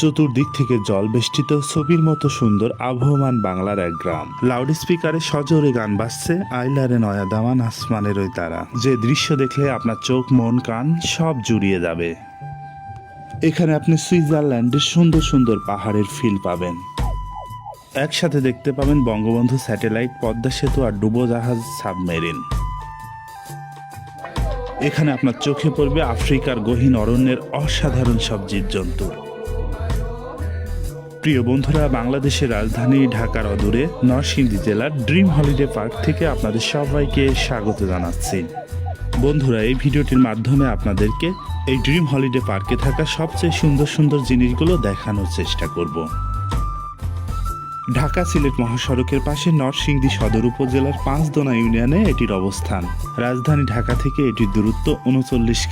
চতুর্দিক থেকে জল বেষ্টিত ছবির মতো সুন্দর আবহমান বাংলার এক গ্রাম। লাউড স্পিকারে সজোরে গান বাজছে আইলারে নয়া দামান আসমানের ওই তারা, যে দৃশ্য দেখলে আপনার চোখ মন কান সব জুড়িয়ে যাবে। এখানে আপনি সুইজারল্যান্ডের সুন্দর সুন্দর পাহাড়ের ফিল পাবেন। একসাথে দেখতে পাবেন বঙ্গবন্ধু স্যাটেলাইট, পদ্মা সেতু আর ডুবোজাহাজ সাবমেরিন। এখানে আপনার চোখে পড়বে আফ্রিকার গহীন অরণ্যের অসাধারণ সব জীবজন্তু। প্রিয় বন্ধুরা, বাংলাদেশের রাজধানী ঢাকার অদূরে নরসিংদী জেলার ড্রিম হলিডে পার্ক থেকে আপনাদের সবাইকে স্বাগত জানাচ্ছি। বন্ধুরা, এই ভিডিওটির মাধ্যমে আপনাদেরকে এই ড্রিম হলিডে পার্কে থাকা সবচেয়ে সুন্দর সুন্দর জিনিসগুলো দেখানোর চেষ্টা করব। ঢাকা সিলেট মহাসড়কের পাশে নরসিংদী সদর উপজেলার পাঁচদোনা ইউনিয়নে এটির অবস্থান। রাজধানী ঢাকা থেকে এটির দূরত্ব 39